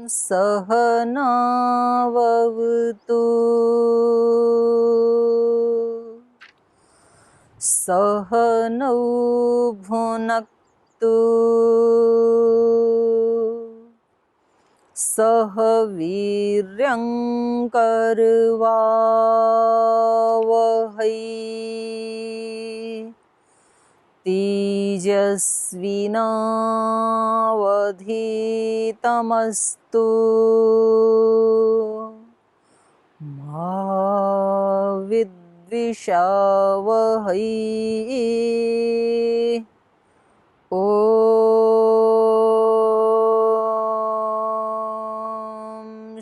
सहनावतु सहनौ भुनक्तु सह वीर्यं करवावहै तेजस्विनावधीतमस्तु मा विद्विषावहै। ॐ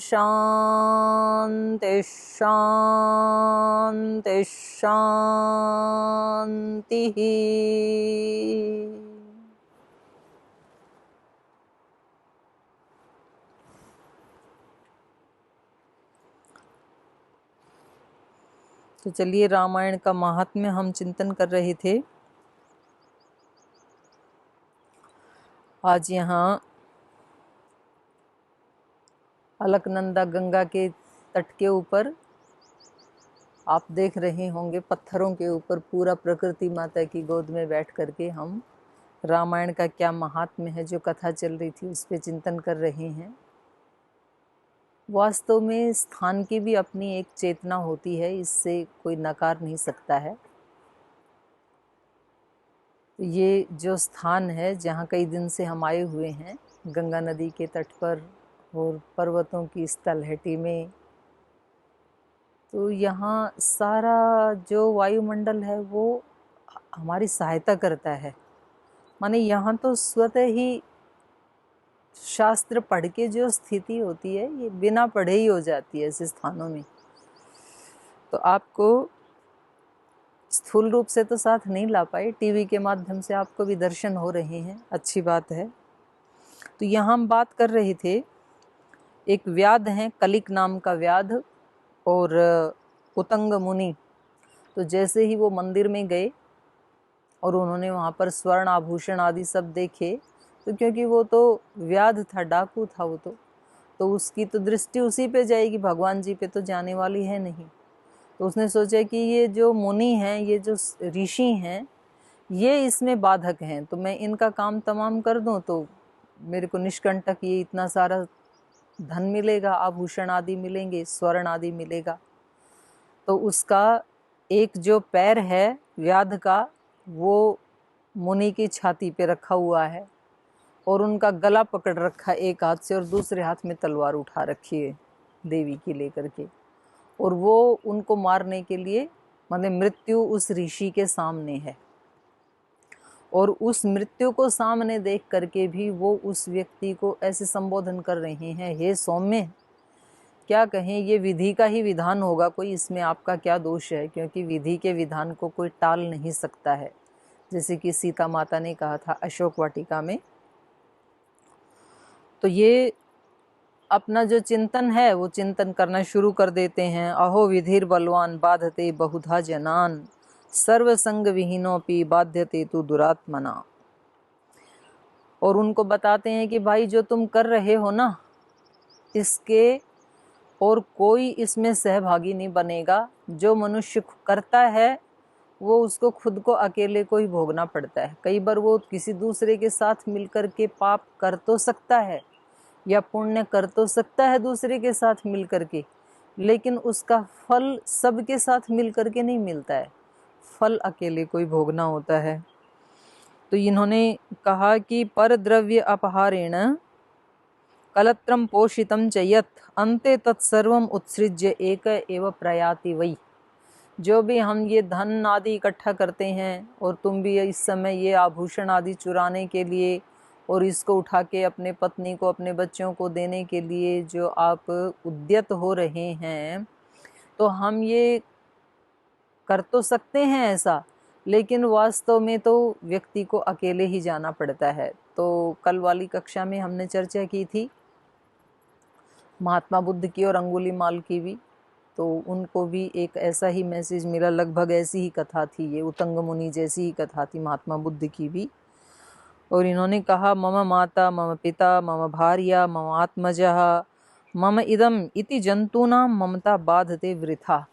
शान्ति शान्ति शान्तिः। तो चलिए, रामायण का महात्म्य हम चिंतन कर रहे थे। आज यहाँ अलकनंदा गंगा के तट के ऊपर आप देख रहे होंगे, पत्थरों के ऊपर पूरा प्रकृति माता की गोद में बैठ करके हम रामायण का क्या महात्म्य है, जो कथा चल रही थी उस पर चिंतन कर रहे हैं। वास्तव में स्थान की भी अपनी एक चेतना होती है, इससे कोई नकार नहीं सकता है। ये जो स्थान है जहाँ कई दिन से हम आए हुए हैं, गंगा नदी के तट पर और पर्वतों की इस तलहटी में, तो यहाँ सारा जो वायुमंडल है वो हमारी सहायता करता है। माने यहाँ तो स्वतः ही शास्त्र पढ़ के जो स्थिति होती है ये बिना पढ़े ही हो जाती है ऐसे स्थानों में। तो आपको स्थूल रूप से तो साथ नहीं ला पाए, टीवी के माध्यम से आपको भी दर्शन हो रहे हैं, अच्छी बात है। तो यहाँ हम बात कर रहे थे, एक व्याध हैं कलिक नाम का व्याध और उतंग मुनि। तो जैसे ही वो मंदिर में गए और उन्होंने वहाँ पर स्वर्ण आभूषण आदि सब देखे, तो क्योंकि वो तो व्याध था, डाकू था वो तो उसकी तो दृष्टि उसी पे जाएगी, भगवान जी पे तो जाने वाली है नहीं। तो उसने सोचा कि ये जो मुनि हैं, ये जो ऋषि हैं, ये इसमें बाधक हैं, तो मैं इनका काम तमाम कर दूं तो मेरे को निष्कंटक ये इतना सारा धन मिलेगा, आभूषण आदि मिलेंगे, स्वर्ण आदि मिलेगा। तो उसका एक जो पैर है व्याध का, वो मुनि की छाती पे रखा हुआ है और उनका गला पकड़ रखा एक हाथ से और दूसरे हाथ में तलवार उठा रखी है देवी की लेकर के, और वो उनको मारने के लिए, मतलब मृत्यु उस ऋषि के सामने है। और उस मृत्यु को सामने देख करके भी वो उस व्यक्ति को ऐसे संबोधन कर रहे हैं, हे सौम्य, क्या कहें, ये विधि का ही विधान होगा कोई, इसमें आपका क्या दोष है, क्योंकि विधि के विधान को कोई टाल नहीं सकता है, जैसे कि सीता माता ने कहा था अशोक वाटिका में। तो ये अपना जो चिंतन है वो चिंतन करना शुरू कर देते हैं। अहो विधिर बलवान बाधते बहुधा जनान, सर्वसंग विहीनोपि बाध्यते तु दुरात्मना। और उनको बताते हैं कि भाई जो तुम कर रहे हो ना, इसके और कोई इसमें सहभागी नहीं बनेगा। जो मनुष्य करता है वो उसको खुद को अकेले को ही भोगना पड़ता है। कई बार वो किसी दूसरे के साथ मिलकर के पाप कर तो सकता है या पुण्य कर तो सकता है दूसरे के साथ मिल करके, लेकिन उसका फल सबके साथ मिल करके नहीं मिलता है, फल अकेले कोई भोगना होता है। तो इन्होंने कहा कि पर द्रव्य अपहारेण कलत्रम पोषितम च यत् अन्ते तत्सर्वम उत्सृज्य एक एव प्रयाति वै। जो भी हम ये धन आदि इकट्ठा करते हैं और तुम भी इस समय ये आभूषण आदि चुराने के लिए और इसको उठा के अपने पत्नी को, अपने बच्चों को देने के लिए जो आप उद्यत हो रहे हैं, तो हम ये कर तो सकते हैं ऐसा, लेकिन वास्तव में तो व्यक्ति को अकेले ही जाना पड़ता है। तो कल वाली कक्षा में हमने चर्चा की थी महात्मा बुद्ध की और अंगुलीमाल की भी, तो उनको भी एक ऐसा ही मैसेज मिला, लगभग ऐसी ही कथा थी, ये उतंग मुनि जैसी ही कथा थी महात्मा बुद्ध की भी। और इन्होंने कहा मम माता मम पिता मम भार्या मम आत्मजः मम इदम इति जंतूनां ममता बाधते वृथा।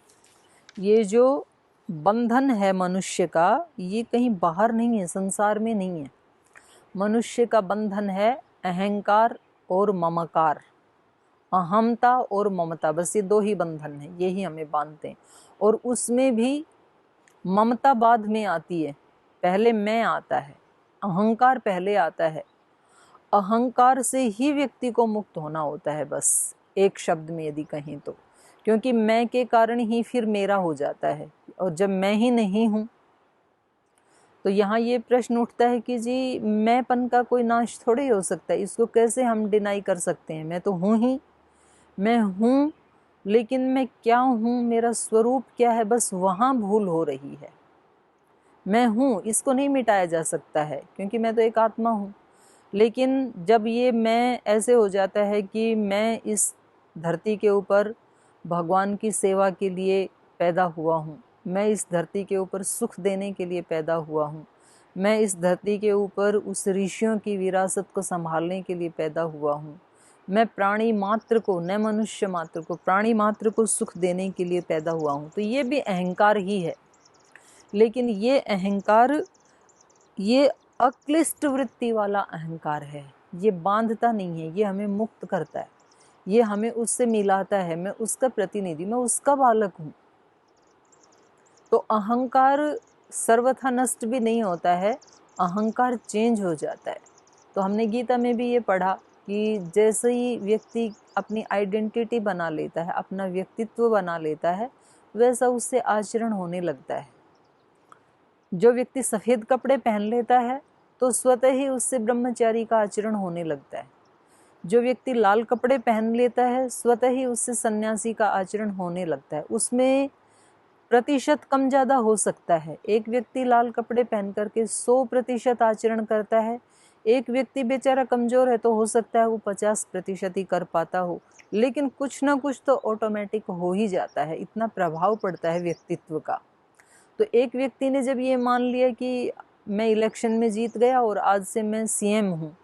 ये जो बंधन है मनुष्य का, ये कहीं बाहर नहीं है, संसार में नहीं है। मनुष्य का बंधन है अहंकार और ममकार, अहमता और ममता, बस ये दो ही बंधन है, यही हमें बांधते हैं। और उसमें भी ममता बाद में आती है, पहले मैं आता है, अहंकार पहले आता है। अहंकार से ही व्यक्ति को मुक्त होना होता है, बस एक शब्द में यदि कहें तो, क्योंकि मैं के कारण ही फिर मेरा हो जाता है, और जब मैं ही नहीं हूँ तो यहाँ ये प्रश्न उठता है कि जी मैंपन का कोई नाश थोड़े ही हो सकता है, इसको कैसे हम डिनाई कर सकते हैं। मैं तो हूँ ही, मैं हूँ, लेकिन मैं क्या हूँ, मेरा स्वरूप क्या है, बस वहाँ भूल हो रही है। मैं हूँ, इसको नहीं मिटाया जा सकता है, क्योंकि मैं तो एक आत्मा हूँ। लेकिन जब ये मैं ऐसे हो जाता है कि मैं इस धरती के ऊपर भगवान की सेवा के लिए पैदा हुआ हूँ, मैं इस धरती के ऊपर सुख देने के लिए पैदा हुआ हूँ, मैं इस धरती के ऊपर उस ऋषियों की विरासत को संभालने के लिए पैदा हुआ हूँ, मैं प्राणी मात्र को, न मनुष्य मात्र को, प्राणी मात्र को सुख देने के लिए पैदा हुआ हूँ, तो ये भी अहंकार ही है। लेकिन ये अहंकार, ये अक्लिष्ट वृत्ति वाला अहंकार है, ये बांधता नहीं है, ये हमें मुक्त करता है, ये हमें उससे मिलाता है। मैं उसका प्रतिनिधि, मैं उसका बालक हूँ। तो अहंकार सर्वथा नष्ट भी नहीं होता है, अहंकार चेंज हो जाता है। तो हमने गीता में भी ये पढ़ा कि जैसे ही व्यक्ति अपनी आइडेंटिटी बना लेता है, अपना व्यक्तित्व बना लेता है, वैसा उससे आचरण होने लगता है। जो व्यक्ति सफ़ेद कपड़े पहन लेता है तो स्वतः ही उससे ब्रह्मचारी का आचरण होने लगता है। जो व्यक्ति लाल कपड़े पहन लेता है, स्वतः ही उससे सन्यासी का आचरण होने लगता है। उसमें प्रतिशत कम ज़्यादा हो सकता है। एक व्यक्ति लाल कपड़े पहन करके 100% आचरण करता है, एक व्यक्ति बेचारा कमज़ोर है तो हो सकता है वो 50% ही कर पाता हो, लेकिन कुछ ना कुछ तो ऑटोमेटिक हो ही जाता है, इतना प्रभाव पड़ता है व्यक्तित्व का। तो एक व्यक्ति ने जब ये मान लिया कि मैं इलेक्शन में जीत गया और आज से मैं सीएम हूँ,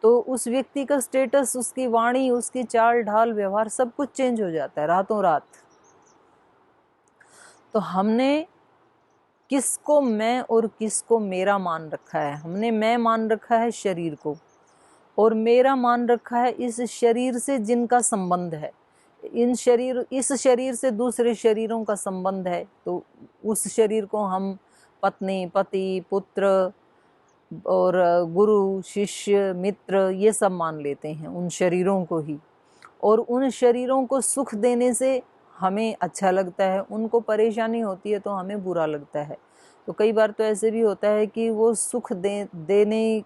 तो उस व्यक्ति का स्टेटस, उसकी वाणी, उसकी चाल ढाल, व्यवहार सब कुछ चेंज हो जाता है रातों रात। तो हमने किसको मैं और किसको मेरा मान रखा है? हमने मैं मान रखा है शरीर को, और मेरा मान रखा है इस शरीर से जिनका संबंध है। इस शरीर से दूसरे शरीरों का संबंध है, तो उस शरीर को हम पत्नी, पति, पुत्र और गुरु, शिष्य, मित्र, ये सब मान लेते हैं उन शरीरों को ही। और उन शरीरों को सुख देने से हमें अच्छा लगता है, उनको परेशानी होती है तो हमें बुरा लगता है। तो कई बार तो ऐसे भी होता है कि वो सुख देने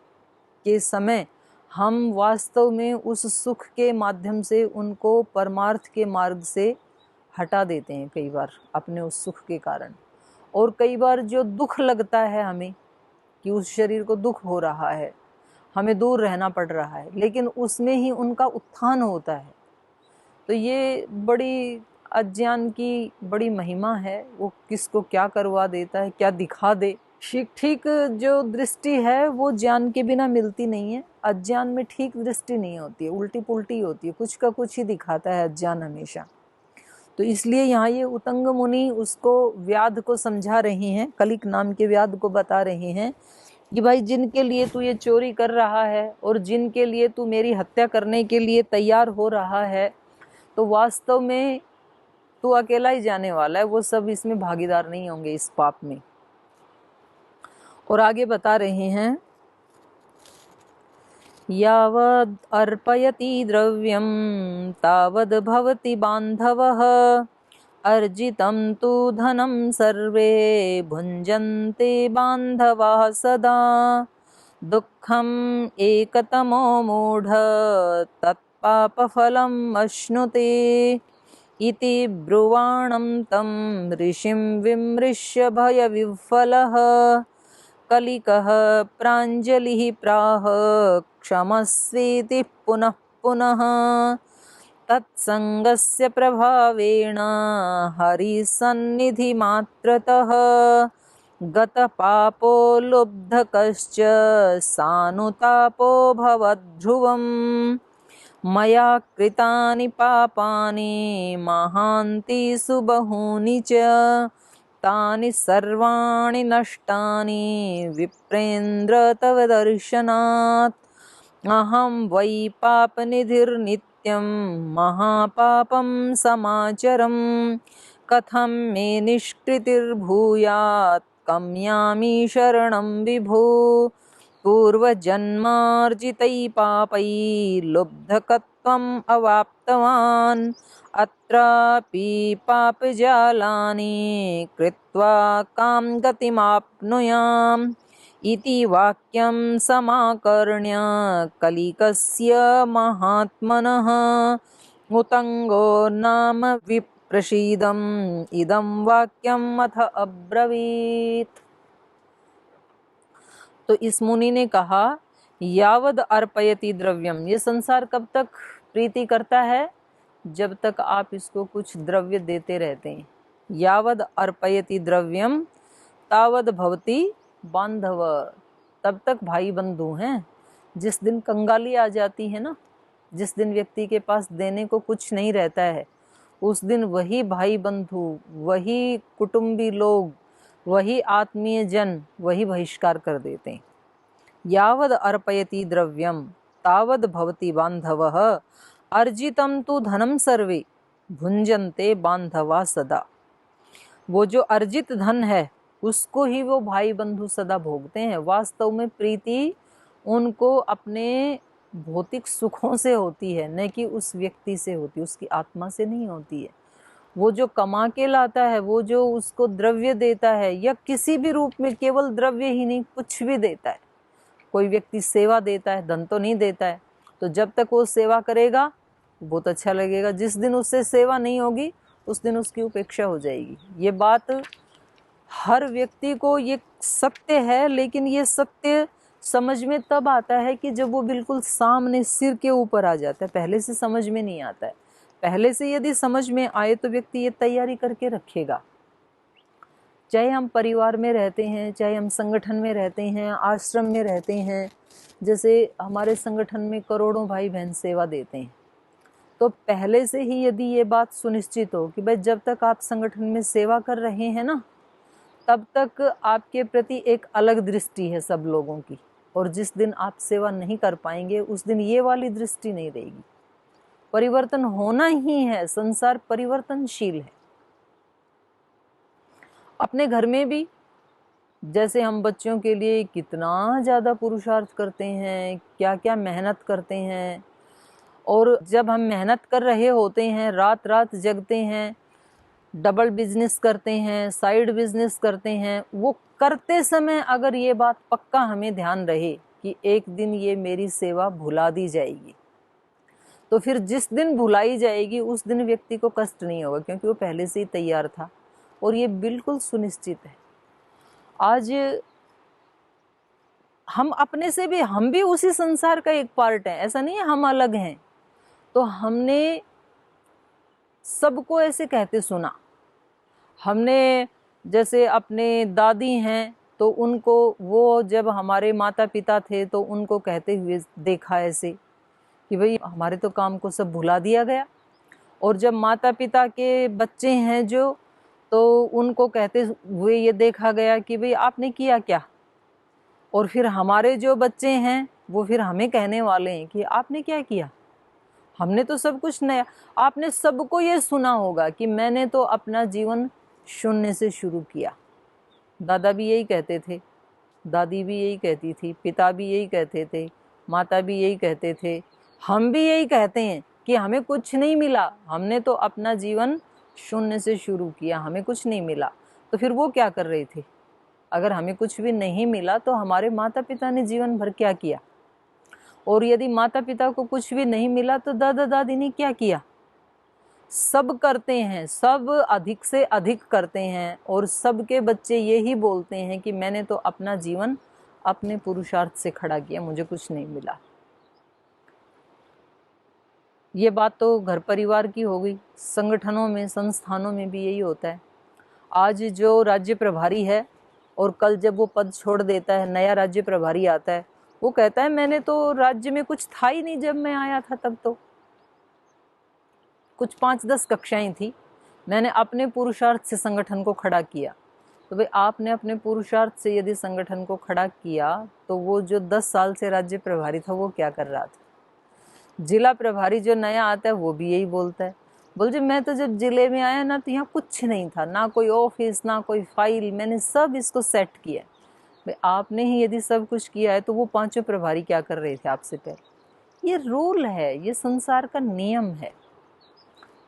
के समय हम वास्तव में उस सुख के माध्यम से उनको परमार्थ के मार्ग से हटा देते हैं, कई बार अपने उस सुख के कारण। और कई बार जो दुख लगता है हमें कि उस शरीर को दुख हो रहा है, हमें दूर रहना पड़ रहा है, लेकिन उसमें ही उनका उत्थान होता है। तो ये बड़ी अज्ञान की बड़ी महिमा है, वो किसको क्या करवा देता है, क्या दिखा दे। ठीक जो दृष्टि है वो ज्ञान के बिना मिलती नहीं है। अज्ञान में ठीक दृष्टि नहीं होती है, उल्टी पुल्टी होती है, कुछ का कुछ ही दिखाता है अज्ञान हमेशा। तो इसलिए यहाँ ये उत्तंग मुनि उसको व्याध को समझा रहे हैं, कलिक नाम के व्याध को बता रहे हैं कि भाई जिनके लिए तू ये चोरी कर रहा है और जिनके लिए तू मेरी हत्या करने के लिए तैयार हो रहा है, तो वास्तव में तू अकेला ही जाने वाला है, वो सब इसमें भागीदार नहीं होंगे इस पाप में। और आगे बता रहे हैं, यावद् अर्पयति द्रव्यं तावद् भवति बान्धवः, अर्जितं तु धनं सर्वे भुञ्जन्ते बान्धवाः सदा, दुःखम् एकतमो मूढ तत्पापफलम् अश्नुते इति ब्रुवाणं तं ऋषिं विमृश्य भयविह्वलः। कलिकः प्राञ्जलिः प्राह क्षमस्वेति पुनः पुनः, तत्सङ्गस्य प्रभावेण हरिसन्निधिमात्रतः गतपापो लुब्धकश्च सानुतापो भवद्ध्रुवम् मया कृतानि पापानि महान्ति सुबहूनि च तानि सर्वाणि नष्टानि विप्रेन्द्र तव दर्शनात् अहं वै पापनिधिर्नित्यं महापापं समाचरम् कथं मे निष्कृतिर्भूयात् कम्यामि शरणं विभो पूर्वजन्मार्जितैः पापैः लुब्धकत्वम् अवाप्तवान् अत्रापि पापजालानि कृत्वा कां गतिमाप्नुयाम् इति वाक्यं समाकर्ण्य कलिकस्य महात्मनः उत्तङ्गो नाम विप्रसीदम् इदं वाक्यम् अथ अब्रवीत्। तो इस मुनि ने कहा, यावद अर्पयति द्रव्यम, ये संसार कब तक प्रीति करता है? जब तक आप इसको कुछ द्रव्य देते रहते हैं। यावद अर्पयति द्रव्यम तावद भवति बांधव, तब तक भाई बंधु हैं। जिस दिन कंगाली आ जाती है ना, जिस दिन व्यक्ति के पास देने को कुछ नहीं रहता है, उस दिन वही भाई बंधु, वही कुटुंबी लोग, वही आत्मीय जन वही बहिष्कार कर देते हैं। यावद अर्पयति द्रव्यम तावद भवति बांधवः अर्जितम तु धनम सर्वे भुंजन्ते बांधवा सदा। वो जो अर्जित धन है उसको ही वो भाई बंधु सदा भोगते हैं। वास्तव में प्रीति उनको अपने भौतिक सुखों से होती है, न कि उस व्यक्ति से होती, उसकी आत्मा से नहीं होती है। वो जो कमा के लाता है, वो जो उसको द्रव्य देता है, या किसी भी रूप में, केवल द्रव्य ही नहीं कुछ भी देता है। कोई व्यक्ति सेवा देता है, धन तो नहीं देता है, तो जब तक वो सेवा करेगा बहुत अच्छा लगेगा। जिस दिन उससे सेवा नहीं होगी उस दिन उसकी उपेक्षा हो जाएगी। ये बात हर व्यक्ति को ये सत्य है, लेकिन ये सत्य समझ में तब आता है कि जब वो बिल्कुल सामने सिर के ऊपर आ जाता है। पहले से समझ में नहीं आता है। पहले से यदि समझ में आए तो व्यक्ति ये तैयारी करके रखेगा। चाहे हम परिवार में रहते हैं, चाहे हम संगठन में रहते हैं, आश्रम में रहते हैं। जैसे हमारे संगठन में करोड़ों भाई बहन सेवा देते हैं, तो पहले से ही यदि ये बात सुनिश्चित हो कि भाई जब तक आप संगठन में सेवा कर रहे हैं ना, तब तक आपके प्रति एक अलग दृष्टि है सब लोगों की, और जिस दिन आप सेवा नहीं कर पाएंगे उस दिन ये वाली दृष्टि नहीं रहेगी। परिवर्तन होना ही है, संसार परिवर्तनशील है। अपने घर में भी जैसे हम बच्चों के लिए कितना ज़्यादा पुरुषार्थ करते हैं, क्या क्या मेहनत करते हैं, और जब हम मेहनत कर रहे होते हैं, रात रात जगते हैं, डबल बिजनेस करते हैं, साइड बिजनेस करते हैं, वो करते समय अगर ये बात पक्का हमें ध्यान रहे कि एक दिन ये मेरी सेवा भुला दी जाएगी, तो फिर जिस दिन भुलाई जाएगी उस दिन व्यक्ति को कष्ट नहीं होगा, क्योंकि वो पहले से ही तैयार था। और ये बिल्कुल सुनिश्चित है। आज हम अपने से भी, हम भी उसी संसार का एक पार्ट है, ऐसा नहीं है हम अलग हैं। तो हमने सबको ऐसे कहते सुना। हमने जैसे अपने दादी हैं तो उनको, वो जब हमारे माता पिता थे तो उनको कहते हुए देखा ऐसे कि भाई हमारे तो काम को सब भुला दिया गया। और जब माता पिता के बच्चे हैं जो, तो उनको कहते हुए ये देखा गया कि भाई आपने किया क्या। और फिर हमारे जो बच्चे हैं वो फिर हमें कहने वाले हैं कि आपने क्या किया, हमने तो सब कुछ नया। आपने सबको ये सुना होगा कि मैंने तो अपना जीवन शून्य से शुरू किया। दादा भी यही कहते थे, दादी भी यही कहती थी, पिता भी यही कहते थे, माता भी यही कहते थे, हम भी यही कहते हैं कि हमें कुछ नहीं मिला, हमने तो अपना जीवन शून्य से शुरू किया, हमें कुछ नहीं मिला। तो फिर वो क्या कर रहे थे? अगर हमें कुछ भी नहीं मिला तो हमारे माता पिता ने जीवन भर क्या किया? और यदि माता पिता को कुछ भी नहीं मिला तो दादा दादी ने क्या किया? सब करते हैं, सब अधिक से अधिक करते हैं, और सबके बच्चे यही बोलते हैं कि मैंने तो अपना जीवन अपने पुरुषार्थ से खड़ा किया, मुझे कुछ नहीं मिला। ये बात तो घर परिवार की हो गई। संगठनों में, संस्थानों में भी यही होता है। आज जो राज्य प्रभारी है और कल जब वो पद छोड़ देता है, नया राज्य प्रभारी आता है, वो कहता है मैंने तो राज्य में कुछ था ही नहीं जब मैं आया था, तब तो कुछ 5-10 कक्षाएं थी, मैंने अपने पुरुषार्थ से संगठन को खड़ा किया। तो भाई आपने अपने पुरुषार्थ से यदि संगठन को खड़ा किया तो वो जो 10 साल से राज्य प्रभारी था वो क्या कर रहा था? जिला प्रभारी जो नया आता है वो भी यही बोलता है, बोल मैं तो जब जिले में आया ना तो यहाँ कुछ नहीं था, ना कोई ऑफिस ना कोई फाइल, मैंने सब इसको सेट किया। भाई आपने ही यदि सब कुछ किया है तो वो 5 प्रभारी क्या कर रहे थे आपसे पहले? ये रूल है, ये संसार का नियम है।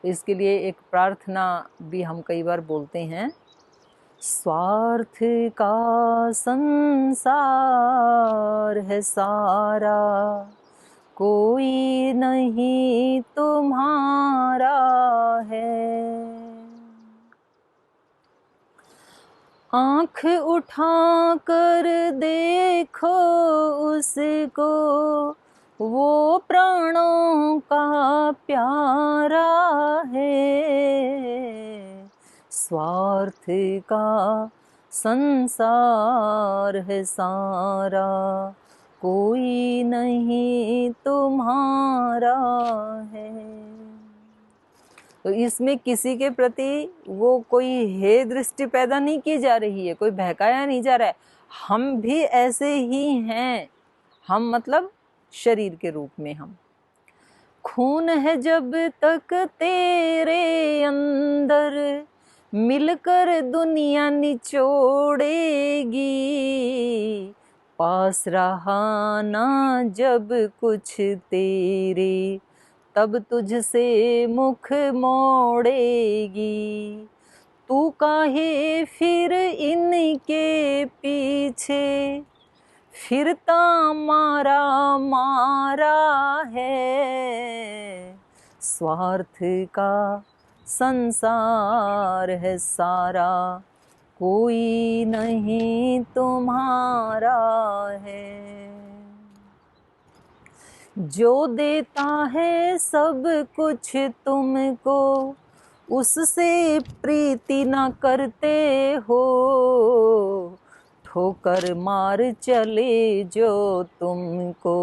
तो इसके लिए एक प्रार्थना भी हम कई बार बोलते हैं, स्वार्थ का संसार है सारा, कोई नहीं तुम्हारा है। आँख उठा कर देखो उसको, वो प्राणों का प्यारा है। स्वार्थ का संसार है सारा, कोई नहीं तुम्हारा है। तो इसमें किसी के प्रति वो कोई हे दृष्टि पैदा नहीं की जा रही है, कोई बहकाया नहीं जा रहा है। हम भी ऐसे ही हैं, हम मतलब शरीर के रूप में हम। खून है जब तक तेरे अंदर, मिलकर दुनिया निचोड़ेगी। पास रहा ना जब कुछ तेरे, तब तुझसे मुख मोड़ेगी। तू काहे फिर इनके पीछे, फिरता मारा मारा है। स्वार्थ का संसार है सारा, कोई नहीं तुम्हारा है। जो देता है सब कुछ तुमको, उससे प्रीति न करते हो। ठोकर मार चले जो तुमको,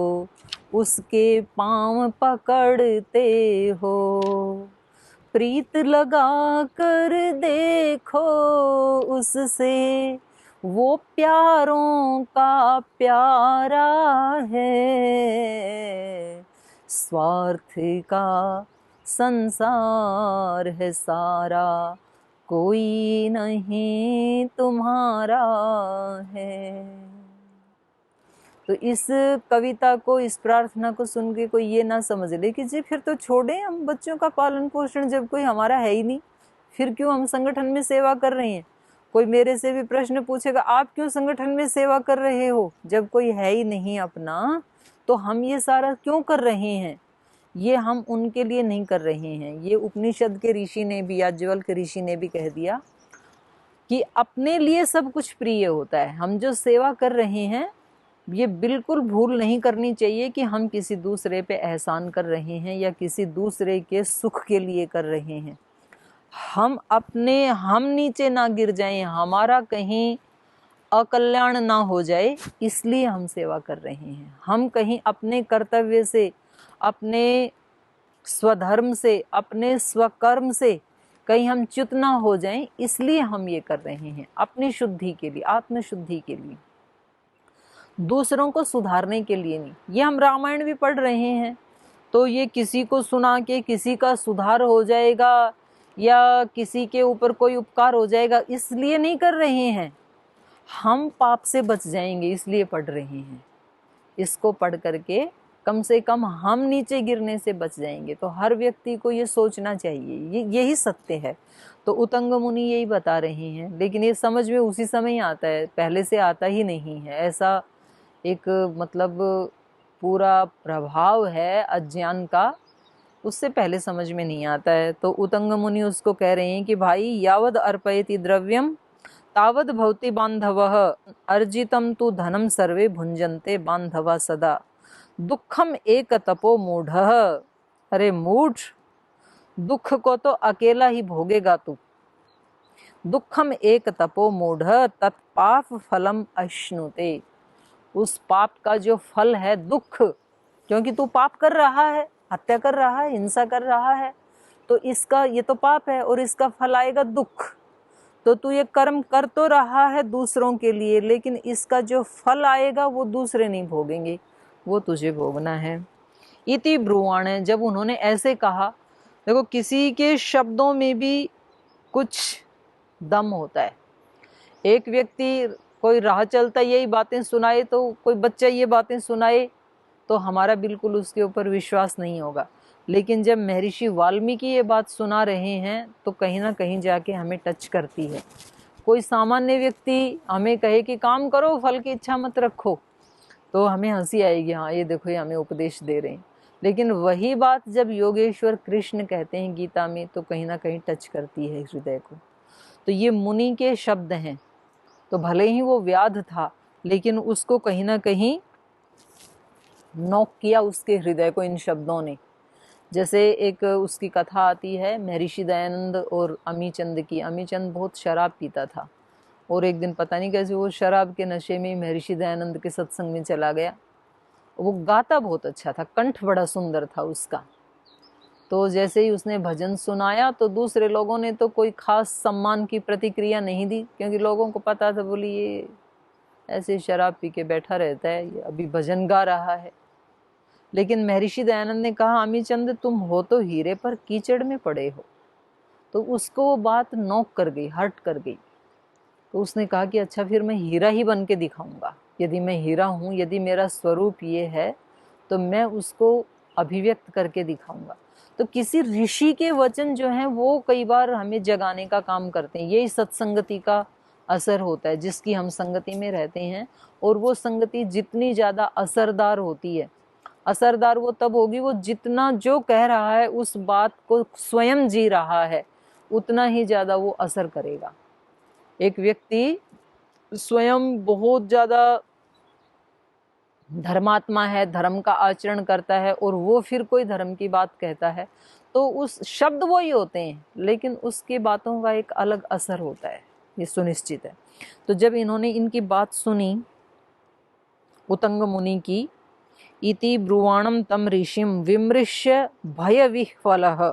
उसके पाँव पकड़ते हो। प्रीत लगा कर देखो उससे, वो प्यारों का प्यारा है। स्वार्थ का संसार है सारा, कोई नहीं तुम्हारा है। तो इस कविता को, इस प्रार्थना को सुन के कोई ये ना समझ ले कि जी फिर तो छोड़ें हम बच्चों का पालन पोषण, जब कोई हमारा है ही नहीं, फिर क्यों हम संगठन में सेवा कर रहे हैं। कोई मेरे से भी प्रश्न पूछेगा, आप क्यों संगठन में सेवा कर रहे हो जब कोई है ही नहीं अपना, तो हम ये सारा क्यों कर रहे हैं? ये हम उनके लिए नहीं कर रहे हैं। ये उपनिषद के ऋषि ने भी, याज्ञवल्क्य के ऋषि ने भी कह दिया कि अपने लिए सब कुछ प्रिय होता है। हम जो सेवा कर रहे हैं ये बिल्कुल भूल नहीं करनी चाहिए कि हम किसी दूसरे पे एहसान कर रहे हैं या किसी दूसरे के सुख के लिए कर रहे हैं। हम नीचे ना गिर जाएं, हमारा कहीं अकल्याण ना हो जाए, इसलिए हम सेवा कर रहे हैं। हम कहीं अपने कर्तव्य से, अपने स्वधर्म से, अपने स्वकर्म से कहीं हम च्युत ना हो जाएं, इसलिए हम ये कर रहे हैं, अपनी शुद्धि के लिए, आत्मशुद्धि के लिए, दूसरों को सुधारने के लिए नहीं। ये हम रामायण भी पढ़ रहे हैं तो ये किसी को सुना के किसी का सुधार हो जाएगा या किसी के ऊपर कोई उपकार हो जाएगा इसलिए नहीं कर रहे हैं। हम पाप से बच जाएंगे इसलिए पढ़ रहे हैं। इसको पढ़ करके कम से कम हम नीचे गिरने से बच जाएंगे। तो हर व्यक्ति को ये सोचना चाहिए, यही सत्य है। तो उत्तंग मुनि यही बता रहे हैं, लेकिन ये समझ में उसी समय आता है, पहले से आता ही नहीं है। ऐसा एक मतलब पूरा प्रभाव है अज्ञान का, उससे पहले समझ में नहीं आता है। तो उत्तंग मुनि उसको कह रहे हैं कि भाई यावद अर्पयति द्रव्यम तावद भवति बांधवः, अर्जितम तु धनम सर्वे भुंजन्ते बांधवा सदा, दुखम एक तपो मूढ़ः। अरे मूढ़, दुख को तो अकेला ही भोगेगा तू। दुखम एक तपो मूढ़ तत्पाप फलम अश्नुते। उस पाप का जो फल है दुख, क्योंकि तू पाप कर रहा है, हत्या कर रहा है, हिंसा कर रहा है, तो इसका ये तो पाप है और इसका फल आएगा दुख। तो तू ये कर्म कर तो रहा है दूसरों के लिए, लेकिन इसका जो फल आएगा वो दूसरे नहीं भोगेंगे, वो तुझे भोगना है। इति ब्रुवाण, जब उन्होंने ऐसे कहा, देखो किसी के शब्दों में भी कुछ दम होता है। एक व्यक्ति कोई राह चलता यही बातें सुनाए, तो कोई बच्चा ये बातें सुनाए तो हमारा बिल्कुल उसके ऊपर विश्वास नहीं होगा, लेकिन जब महर्षि वाल्मीकि ये बात सुना रहे हैं तो कहीं ना कहीं जाके हमें टच करती है। कोई सामान्य व्यक्ति हमें कहे कि काम करो, फल की इच्छा मत रखो, तो हमें हंसी आएगी, हाँ ये देखो ये हमें उपदेश दे रहे हैं। लेकिन वही बात जब योगेश्वर कृष्ण कहते हैं गीता में, तो कहीं ना कहीं टच करती है हृदय को। तो ये मुनि के शब्द हैं, तो भले ही वो व्याध था, लेकिन उसको कहीं ना कहीं नॉक किया उसके हृदय को इन शब्दों ने। जैसे एक उसकी कथा आती है महर्षि दयानंद और अमीचंद की। अमीचंद बहुत शराब पीता था और एक दिन पता नहीं कैसे वो शराब के नशे में महर्षि दयानंद के सत्संग में चला गया। वो गाता बहुत अच्छा था, कंठ बड़ा सुंदर था उसका। तो जैसे ही उसने भजन सुनाया तो दूसरे लोगों ने तो कोई खास सम्मान की प्रतिक्रिया नहीं दी, क्योंकि लोगों को पता था, बोली ये ऐसे शराब पी के बैठा रहता है, ये अभी भजन गा रहा है। लेकिन महर्षि दयानंद ने कहा, अमीचंद तुम हो तो हीरे पर कीचड़ में पड़े हो। तो उसको वो बात नोक कर गई, हर्ट कर गई। तो उसने कहा कि अच्छा फिर मैं हीरा ही बन के दिखाऊंगा। यदि मैं हीरा हूँ, यदि मेरा स्वरूप ये है, तो मैं उसको अभिव्यक्त करके दिखाऊंगा। तो किसी ऋषि के वचन जो हैं वो कई बार हमें जगाने का काम करते हैं। यही सत्संगति का असर होता है, जिसकी हम संगति में रहते हैं। और वो संगति जितनी ज़्यादा असरदार होती है, असरदार वो तब होगी वो जितना जो कह रहा है उस बात को स्वयं जी रहा है, उतना ही ज़्यादा वो असर करेगा। एक व्यक्ति स्वयं बहुत ज़्यादा धर्मात्मा है, धर्म का आचरण करता है, और वो फिर कोई धर्म की बात कहता है, तो उस शब्द वो ही होते हैं, लेकिन उसकी बातों का एक अलग असर होता है, ये सुनिश्चित है। तो जब इन्होंने इनकी बात सुनी उतंग मुनि की, इति ब्रुवाणम तम ऋषिम विमृश्य भय विह्वलः,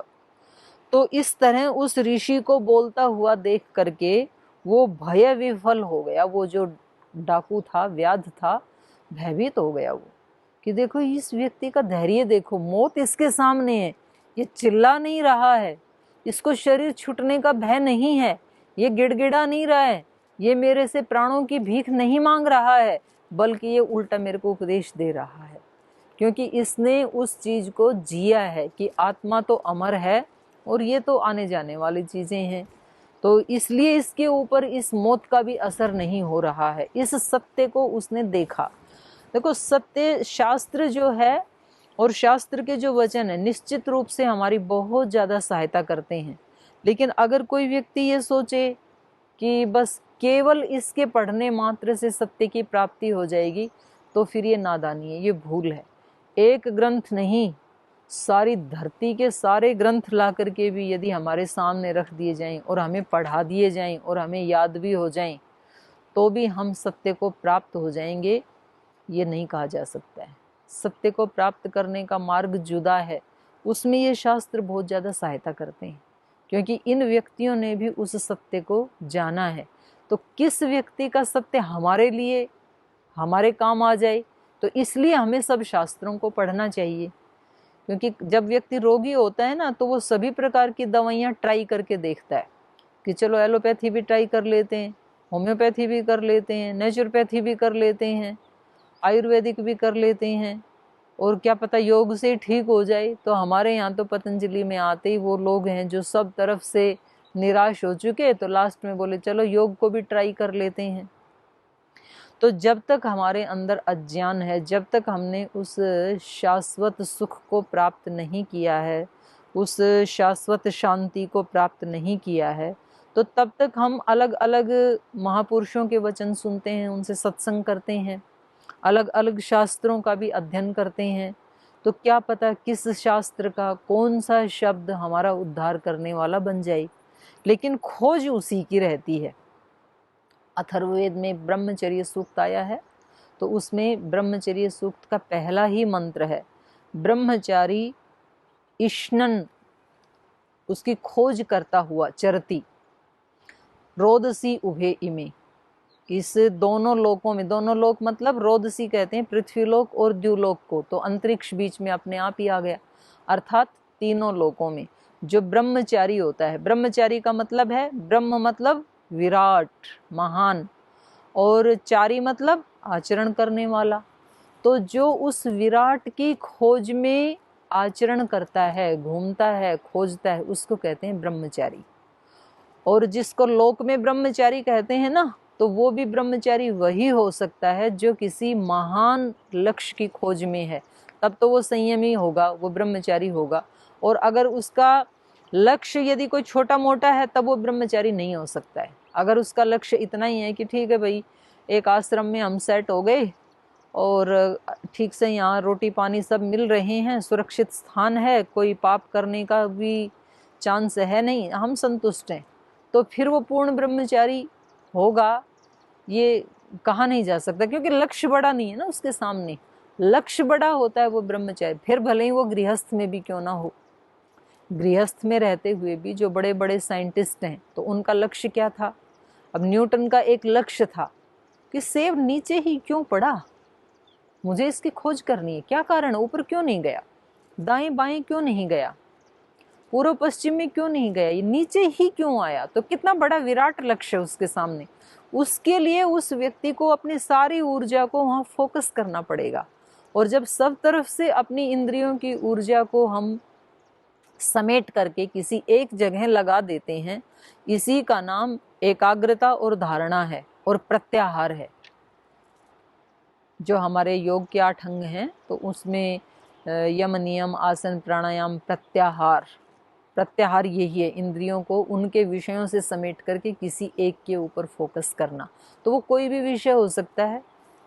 तो इस तरह उस ऋषि को बोलता हुआ देख करके वो भय विह्वल हो गया। वो जो डाकू था, व्याध था, भयभीत हो गया वो, कि देखो इस व्यक्ति का धैर्य देखो, मौत इसके सामने है, ये चिल्ला नहीं रहा है, इसको शरीर छूटने का भय नहीं है, ये गिड़गिड़ा नहीं रहा है, ये मेरे से प्राणों की भीख नहीं मांग रहा है, बल्कि ये उल्टा मेरे को उपदेश दे रहा है, क्योंकि इसने उस चीज को जिया है कि आत्मा तो अमर है और ये तो आने जाने वाली चीजें हैं। तो इसलिए इसके ऊपर इस मौत का भी असर नहीं हो रहा है। इस सत्य को उसने देखा। देखो सत्य, शास्त्र जो है और शास्त्र के जो वचन है निश्चित रूप से हमारी बहुत ज़्यादा सहायता करते हैं। लेकिन अगर कोई व्यक्ति ये सोचे कि बस केवल इसके पढ़ने मात्र से सत्य की प्राप्ति हो जाएगी, तो फिर ये नादानी है, ये भूल है। एक ग्रंथ नहीं, सारी धरती के सारे ग्रंथ ला करके भी यदि हमारे सामने रख दिए जाएं और हमें पढ़ा दिए जाएं और हमें याद भी हो जाएं, तो भी हम सत्य को प्राप्त हो जाएंगे, ये नहीं कहा जा सकता है। सत्य को प्राप्त करने का मार्ग जुदा है, उसमें ये शास्त्र बहुत ज़्यादा सहायता करते हैं, क्योंकि इन व्यक्तियों ने भी उस सत्य को जाना है। तो किस व्यक्ति का सत्य हमारे लिए, हमारे काम आ जाए, तो इसलिए हमें सब शास्त्रों को पढ़ना चाहिए। क्योंकि जब व्यक्ति रोगी होता है ना, तो वो सभी प्रकार की दवाइयाँ ट्राई करके देखता है कि चलो एलोपैथी भी ट्राई कर लेते हैं, होम्योपैथी भी कर लेते हैं, नेचुरोपैथी भी कर लेते हैं, आयुर्वेदिक भी कर लेते हैं, और क्या पता योग से ठीक हो जाए। तो हमारे यहाँ तो पतंजलि में आते ही वो लोग हैं जो सब तरफ से निराश हो चुके, तो लास्ट में बोले चलो योग को भी ट्राई कर लेते हैं। तो जब तक हमारे अंदर अज्ञान है, जब तक हमने उस शाश्वत सुख को प्राप्त नहीं किया है, उस शाश्वत शांति को प्राप्त नहीं किया है, तो तब तक हम अलग अलग महापुरुषों के वचन सुनते हैं, उनसे सत्संग करते हैं, अलग अलग शास्त्रों का भी अध्ययन करते हैं। तो क्या पता किस शास्त्र का कौन सा शब्द हमारा उद्धार करने वाला बन जाए। लेकिन खोज उसी की रहती है। अथर्ववेद में ब्रह्मचर्य सूक्त आया है, तो उसमें ब्रह्मचर्य सूक्त का पहला ही मंत्र है, ब्रह्मचारी इष्णन, उसकी खोज करता हुआ, चरती, रोदसी उभे इमे, इस दोनों लोकों में, दोनों लोक मतलब रोदसी कहते हैं पृथ्वीलोक और द्युलोक को, तो अंतरिक्ष बीच में अपने आप ही आ गया, अर्थात तीनों लोकों में जो ब्रह्मचारी होता है, ब्रह्मचारी का मतलब है, ब्रह्म मतलब विराट, महान, और चारी मतलब आचरण करने वाला, तो जो उस विराट की खोज में आचरण करता है, घूमता है, खोजता है, उसको कहते हैं ब्रह्मचारी। और जिसको लोक में ब्रह्मचारी कहते हैं ना, तो वो भी ब्रह्मचारी वही हो सकता है जो किसी महान लक्ष्य की खोज में है, तब तो वो संयमी होगा, वो ब्रह्मचारी होगा। और अगर उसका लक्ष्य यदि कोई छोटा मोटा है तब वो ब्रह्मचारी नहीं हो सकता है। अगर उसका लक्ष्य इतना ही है कि ठीक है भाई, एक आश्रम में हम सेट हो गए और ठीक से यहाँ रोटी पानी सब मिल रहे हैं, सुरक्षित स्थान है, कोई पाप करने का भी चांस है नहीं, हम संतुष्ट हैं, तो फिर वो पूर्ण ब्रह्मचारी होगा, ये कहा नहीं जा सकता, क्योंकि लक्ष्य बड़ा नहीं है ना उसके सामने। लक्ष्य बड़ा होता है वो ब्रह्मचारी, फिर भले ही वो गृहस्थ में भी क्यों ना हो। गृहस्थ में रहते हुए भी जो बड़े बड़े साइंटिस्ट हैं, तो उनका लक्ष्य क्या था? अब न्यूटन का एक लक्ष्य था कि सेब नीचे ही क्यों पड़ा, मुझे इसकी खोज करनी है, क्या कारण, ऊपर क्यों नहीं गया, दाएं बाएं क्यों नहीं गया, पूर्व पश्चिम में क्यों नहीं गया, ये नीचे ही क्यों आया। तो कितना बड़ा विराट लक्ष्य उसके सामने, उसके लिए उस व्यक्ति को अपनी सारी ऊर्जा को वहाँ फोकस करना पड़ेगा। और जब सब तरफ से अपनी इंद्रियों की ऊर्जा को हम समेट करके किसी एक जगह लगा देते हैं, इसी का नाम एकाग्रता और धारणा है और प्रत्याहार है। जो हमारे योग के 8 अंग हैं, तो उसमें यम, नियम, आसन, प्राणायाम, प्रत्याहार, प्रत्याहार यही है, इंद्रियों को उनके विषयों से समेट करके किसी एक के ऊपर फोकस करना। तो वो कोई भी विषय हो सकता है।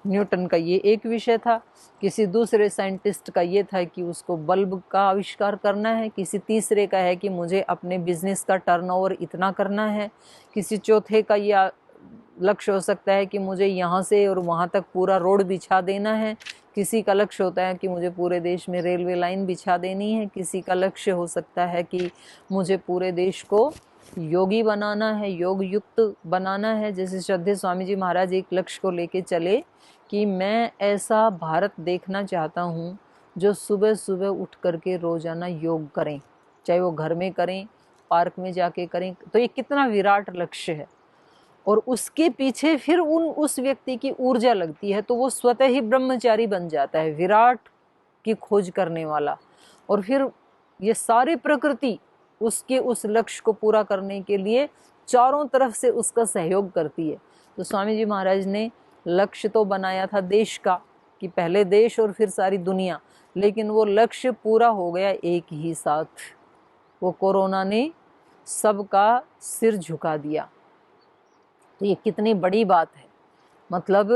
न्यूटन का ये एक विषय था, किसी दूसरे साइंटिस्ट का ये था कि उसको बल्ब का आविष्कार करना है, किसी तीसरे का है कि मुझे अपने बिजनेस का टर्नओवर इतना करना है, किसी चौथे का ये लक्ष्य हो सकता है कि मुझे यहाँ से और वहाँ तक पूरा रोड बिछा देना है, किसी का लक्ष्य होता है कि मुझे पूरे देश में रेलवे लाइन बिछा देनी है, किसी का लक्ष्य हो सकता है कि मुझे पूरे देश को योगी बनाना है, योग युक्त बनाना है। जैसे श्रद्धेय स्वामी जी महाराज एक लक्ष्य को लेके चले कि मैं ऐसा भारत देखना चाहता हूँ जो सुबह सुबह उठ करके रोजाना योग करें, चाहे वो घर में करें, पार्क में जाके करें। तो ये कितना विराट लक्ष्य है, और उसके पीछे फिर उस व्यक्ति की ऊर्जा लगती है, तो वो स्वतः ही ब्रह्मचारी बन जाता है, विराट की खोज करने वाला। और फिर ये सारी प्रकृति उसके उस लक्ष्य को पूरा करने के लिए चारों तरफ से उसका सहयोग करती है। तो स्वामी जी महाराज ने लक्ष्य तो बनाया था देश का, कि पहले देश और फिर सारी दुनिया, लेकिन वो लक्ष्य पूरा हो गया एक ही साथ। वो कोरोना ने सबका सिर झुका दिया। तो ये कितनी बड़ी बात है। मतलब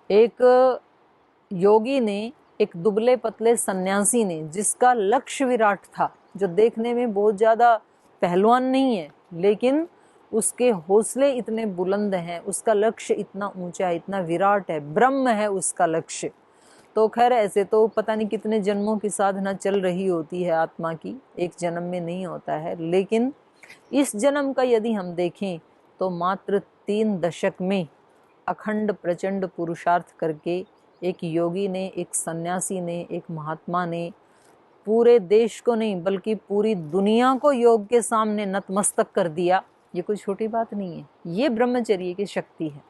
एक योगी ने, एक दुबले पतले सन्यासी ने, जिसका लक्ष्य विराट था, जो देखने में बहुत ज़्यादा पहलवान नहीं है, लेकिन उसके हौसले इतने बुलंद हैं, उसका लक्ष्य इतना ऊंचा है, इतना विराट है, ब्रह्म है उसका लक्ष्य। तो खैर ऐसे तो पता नहीं कितने जन्मों की साधना चल रही होती है आत्मा की, एक जन्म में नहीं होता है। लेकिन इस जन्म का यदि हम देखें तो मात्र 3 दशक में अखंड प्रचंड पुरुषार्थ करके एक योगी ने, एक सन्यासी ने, एक महात्मा ने पूरे देश को नहीं बल्कि पूरी दुनिया को योग के सामने नतमस्तक कर दिया। ये कोई छोटी बात नहीं है, ये ब्रह्मचर्य की शक्ति है।